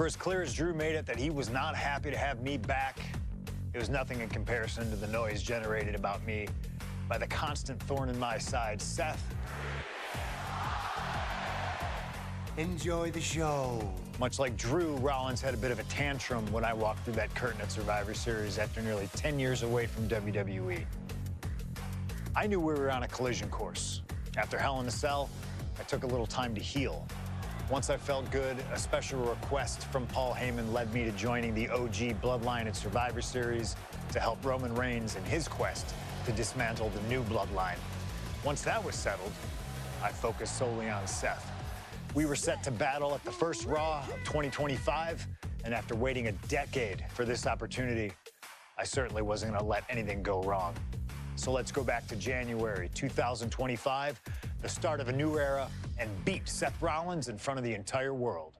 For as clear as Drew made it that he was not happy to have me back, it was nothing in comparison to the noise generated about me by the constant thorn in my side, Seth. Enjoy the show. Much like Drew, Rollins had a bit of a tantrum when I walked through that curtain at Survivor Series after nearly 10 years away from WWE. I knew we were on a collision course. After Hell in a Cell, I took a little time to heal. Once I felt good, a special request from Paul Heyman led me to joining the OG Bloodline at Survivor Series to help Roman Reigns in his quest to dismantle the new Bloodline. Once that was settled, I focused solely on Seth. We were set to battle at the first Raw of 2025, and after waiting a decade for this opportunity, I certainly wasn't gonna let anything go wrong. So let's go back to January 2025, the start of a new era, and beat Seth Rollins in front of the entire world.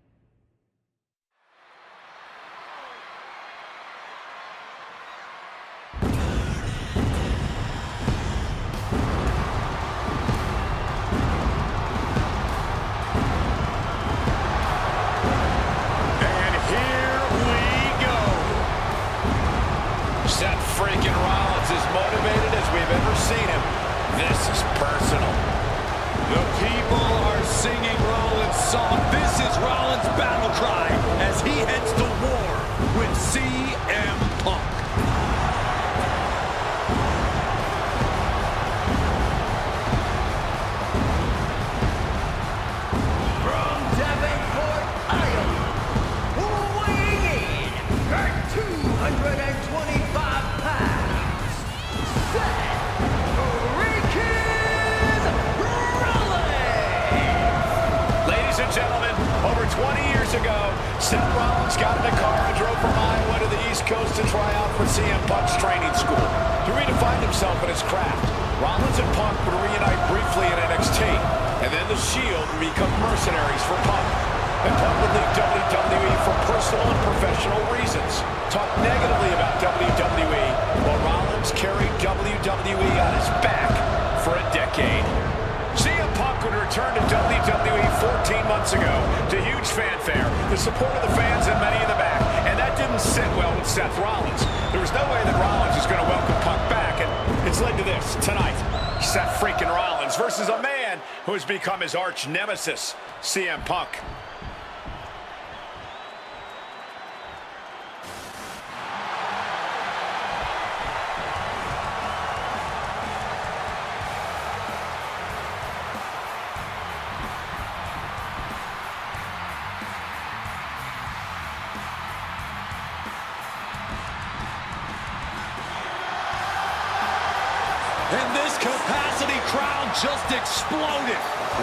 Freaking Rollins is motivated as we've ever seen him. This is personal. The people are singing Rollins' song. This is Rollins' battle cry as he heads to war with CM Punk. From Davenport, Iowa, weighing in at 225 gentlemen, over 20 years ago, Seth Rollins got in a car and drove from Iowa to the East Coast to try out for CM Punk's training school. To redefine himself in his craft, Rollins and Punk would reunite briefly in NXT, and then the Shield would become mercenaries for Punk. And Punk would leave WWE for personal and professional reasons. Talk negatively about WWE, while Rollins carried WWE on his back for a decade. CM Punk would return to WWE 14 months ago to huge fanfare, the support of the fans and many in the back, and that didn't sit well with Seth Rollins. There was no way that Rollins was going to welcome Punk back, and it's led to this tonight. Seth freaking Rollins versus a man who has become his arch nemesis, CM Punk. And this capacity crowd just exploded.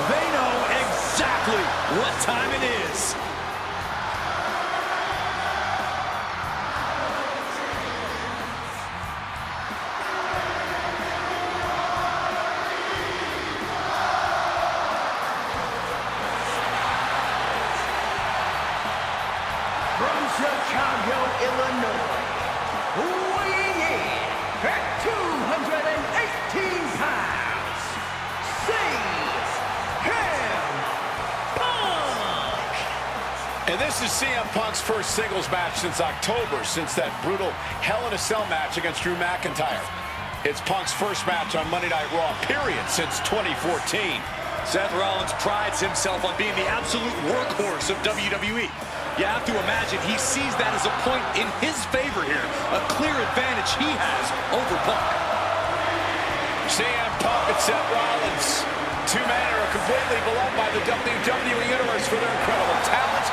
They know exactly what time it is. From Chicago, Illinois, weighing in at 218 pounds, CM Punk! And this is CM Punk's first singles match since October, since that brutal Hell in a Cell match against Drew McIntyre. It's Punk's first match on Monday Night Raw, period, since 2014. Seth Rollins prides himself on being the absolute workhorse of WWE. You have to imagine he sees that as a point in his favor here, a clear advantage he has over Punk. CM Punk and Seth Rollins, two men who are completely beloved by the WWE Universe for their incredible talent,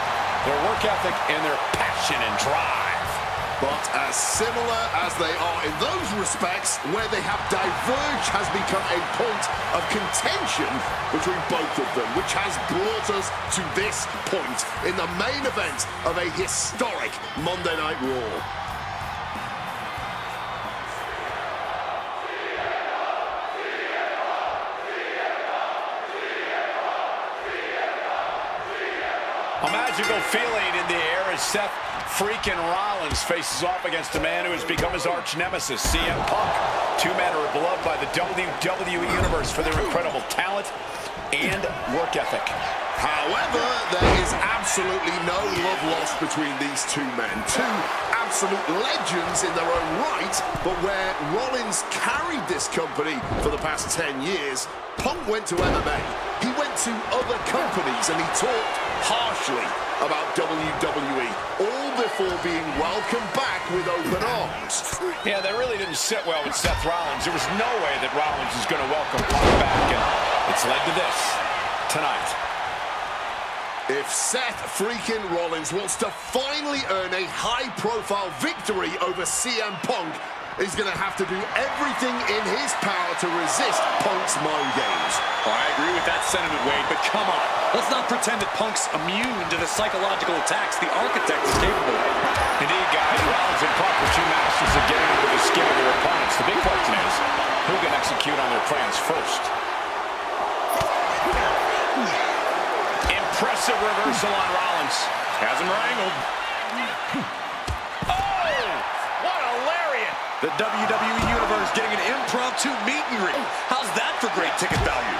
their work ethic, and their passion and drive. But as similar as they are in those respects, where they have diverged has become a point of contention between both of them, which has brought us to this point in the main event of a historic Monday Night Raw. A magical feeling in the air as Seth freaking Rollins faces off against a man who has become his arch nemesis, CM Punk. Two men are beloved by the WWE Universe for their incredible talent and work ethic. However, there is absolutely no love lost between these two men. Two absolute legends in their own right, but where Rollins carried this company for the past 10 years, Punk went to MMA. He went to other companies and he talked harshly about WWE, all before being welcomed back with open arms. Yeah, that really didn't sit well with Seth Rollins. There was no way that Rollins is going to welcome Punk back, and it's led to this tonight. If Seth freaking Rollins wants to finally earn a high-profile victory over CM Punk, he's going to have to do everything in his power to resist Punk's mind games. Oh, I agree with that sentiment, Wade, but come on. Let's not pretend that Punk's immune to the psychological attacks the Architect is capable of. Indeed, guys, Rollins and Punk are two masters of getting into the skin of their opponents. The big question is, who can execute on their plans first? Impressive reversal on Rollins. Has him wrangled. Oh! What a lariat! The WWE Universe getting an impromptu meet and greet. How's that for great ticket value?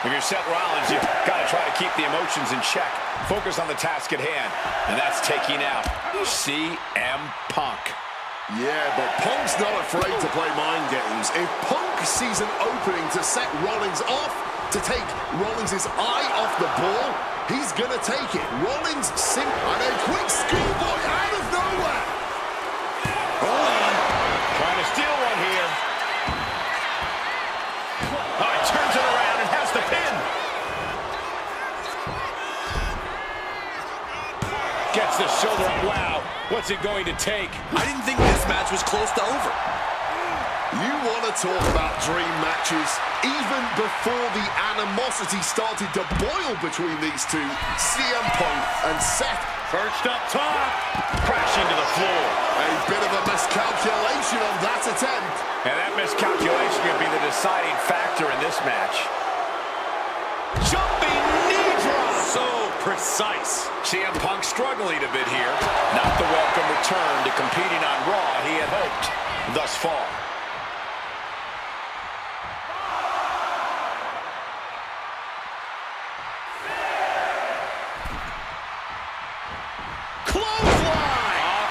If you're Seth Rollins, you've got to try to keep the emotions in check. Focus on the task at hand, and that's taking out CM Punk. Yeah, but Punk's not afraid to play mind games. If Punk sees an opening to set Rollins off, to take Rollins' eye off the ball, he's gonna take it. Rollins and a quick schoolboy out of nowhere. Hold on. Trying to steal one here. Oh, he turns it around and has the pin. Gets the shoulder up. Wow. What's it going to take? I didn't think this match was close to over. You want to talk about dream matches? Even before the animosity started to boil between these two, CM Punk and Seth. Perched up top. Crashing to the floor. A bit of a miscalculation on that attempt. And that miscalculation could be the deciding factor in this match. Jumping knee drop. So precise. CM Punk struggling a bit here. Not the welcome return to competing on Raw he had hoped thus far.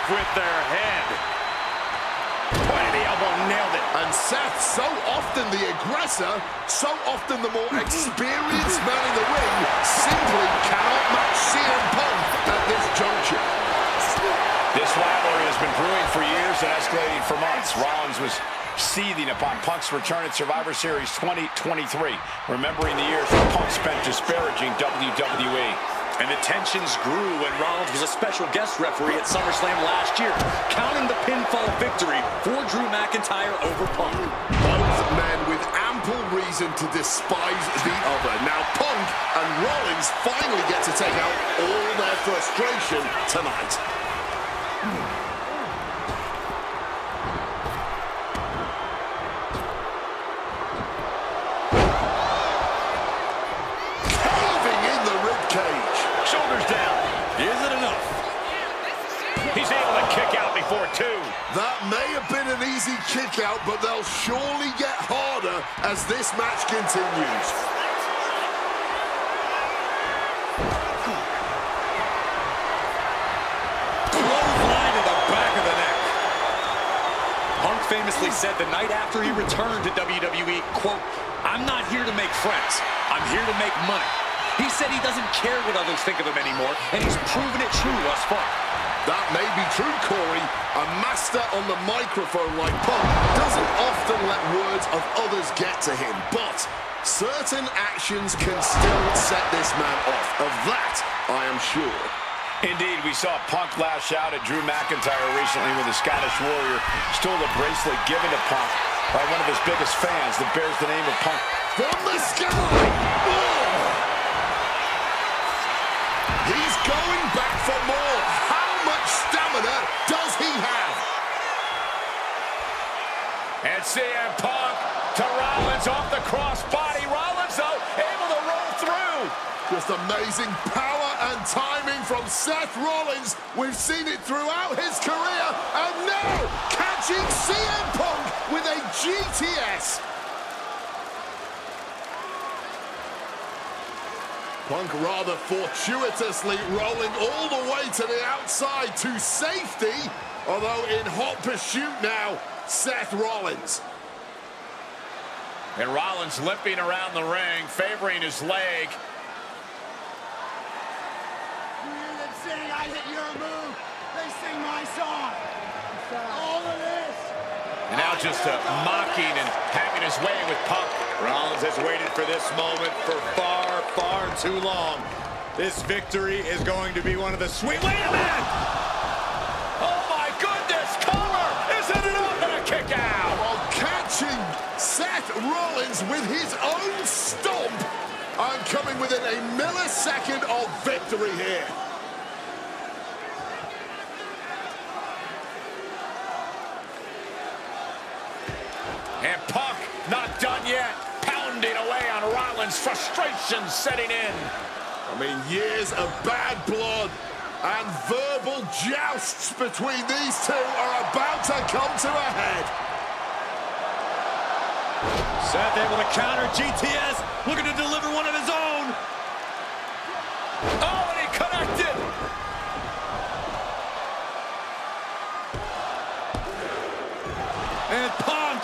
With their head. Point of the elbow, nailed it. And Seth, so often the aggressor, so often the more experienced man in the ring, simply cannot match CM Punk at this juncture. This rivalry has been brewing for years and escalating for months. Rollins was seething upon Punk's return at Survivor Series 2023, remembering the years that Punk spent disparaging WWE. And the tensions grew when Rollins was a special guest referee at SummerSlam last year, counting the pinfall victory for Drew McIntyre over Punk. Both men with ample reason to despise the other. Now Punk and Rollins finally get to take out all their frustration tonight. Caving in the ribcage. Shoulders down. Is it enough? He's able to kick out before two. That may have been an easy kick out, but they'll surely get harder as this match continues. Clothesline to the back of the neck. Punk famously said the night after he returned to WWE, quote, "I'm not here to make friends. I'm here to make money." He said he doesn't care what others think of him anymore, and he's proven it true thus far. That may be true, Corey. A master on the microphone like Punk doesn't often let words of others get to him, but certain actions can still set this man off. Of that, I am sure. Indeed, we saw Punk lash out at Drew McIntyre recently when the Scottish Warrior stole the bracelet given to Punk by one of his biggest fans that bears the name of Punk. From the sky! Oh! He's going back for more. How much stamina does he have? And CM Punk to Rollins off the crossbody. Rollins, though, able to roll through. Just amazing power and timing from Seth Rollins. We've seen it throughout his career. And now, catching CM Punk with a GTS. Punk rather fortuitously rolling all the way to the outside to safety, although in hot pursuit now, Seth Rollins. And Rollins limping around the ring, favoring his leg. You hear them sing, I hit your move. They sing my song. All of this. And now just mocking and having his way with Punk. Rollins has waited for this moment for far, far too long. This victory is going to be one of the sweet... Wait a minute! Oh my goodness! Cover! Isn't it up and a kick out? While catching Seth Rollins with his own stomp, and coming within a millisecond of victory here. And Punk not done yet. Pounding away on Rollins. Frustration setting in. I mean, years of bad blood and verbal jousts between these two are about to come to a head. Seth able to counter GTS, looking to deliver one of his own. Oh, and he connected. And Punk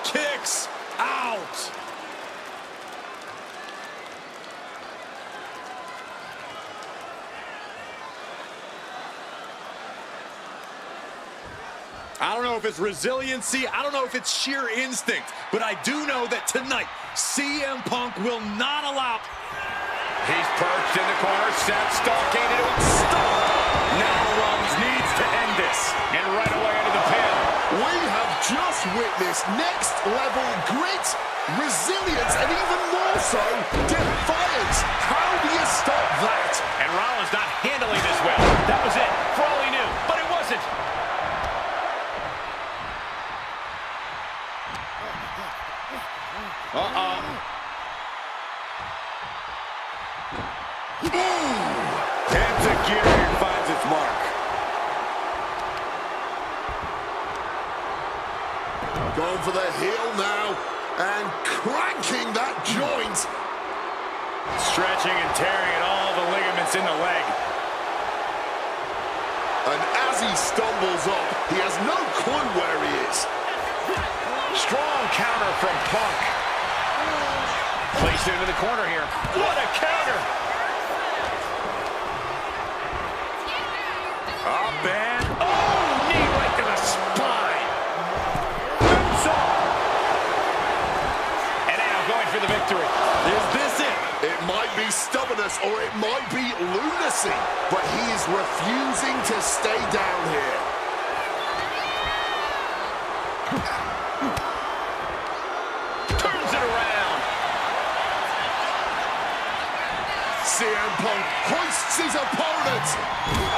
kicks out. I don't know if it's resiliency, I don't know if it's sheer instinct, but I do know that tonight, CM Punk will not allow... He's perched in the corner. Seth stalking into it. Stop! Now Rollins needs to end this. And right away into the pin. We have just witnessed next level grit, resilience, and even more so, defiance. How do you stop that? And Rollins not handling this well. That was it, for all he knew. But it wasn't. Gear finds its mark. Going for the heel now, and cranking that joint. Stretching and tearing at all the ligaments in the leg. And as he stumbles up, he has no clue where he is. Strong counter from Punk. Placed into the corner here. What a counter! Up and... Oh! Knee right to the spine. And now going for the victory. Is this it? It might be stubbornness or it might be lunacy, but he is refusing to stay down here. Turns it around. CM Punk hoists his opponent.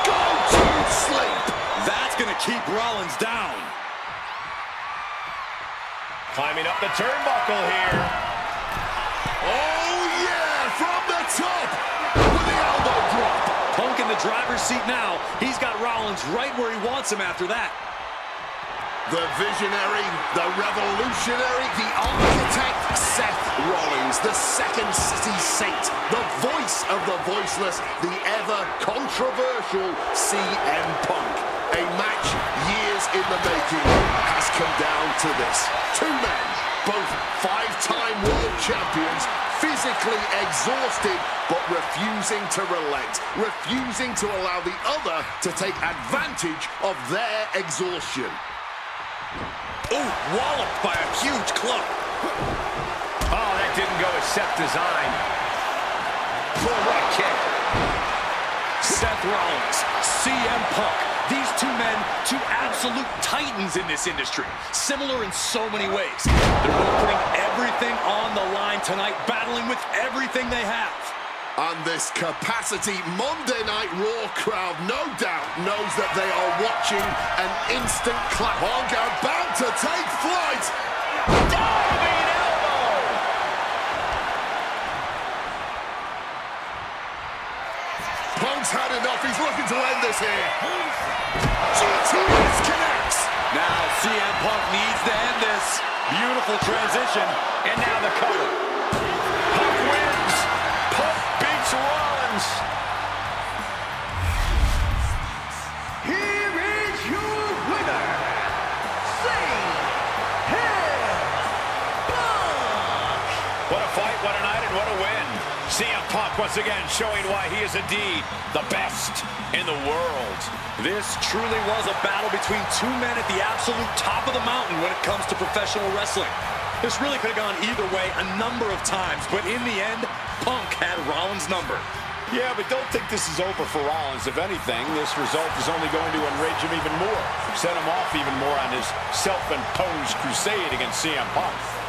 Go to sleep. That's going to keep Rollins down. Climbing up the turnbuckle here. Oh yeah, from the top with the elbow drop. Punk in the driver's seat now. He's got Rollins right where he wants him after that. The visionary, the revolutionary, the architect, Seth Rollins, the second city saint, the voice of the voiceless, the ever-controversial CM Punk. A match years in the making has come down to this. Two men, both five-time world champions, physically exhausted, but refusing to relent, refusing to allow the other to take advantage of their exhaustion. Oh, walloped by a huge club. Oh, that didn't go as Seth designed. Full right kick. Seth Rollins, CM Punk. These two men, two absolute titans in this industry. Similar in so many ways. They're both putting everything on the line tonight, battling with everything they have. And this capacity Monday Night Raw crowd no doubt knows that they are watching an instant clap. Punk about to take flight. Diving elbow! Punk's had enough. He's looking to end this here. GTS connects. Now CM Punk needs to end this. Beautiful transition. And now the cover. Punk wins. Punk beats Punk once again showing why he is indeed the best in the world. This truly was a battle between two men at the absolute top of the mountain when it comes to professional wrestling. This really could have gone either way a number of times, but in the end, Punk had Rollins' number. Yeah, but don't think this is over for Rollins. If anything, this result is only going to enrage him even more, set him off even more on his self-imposed crusade against CM Punk.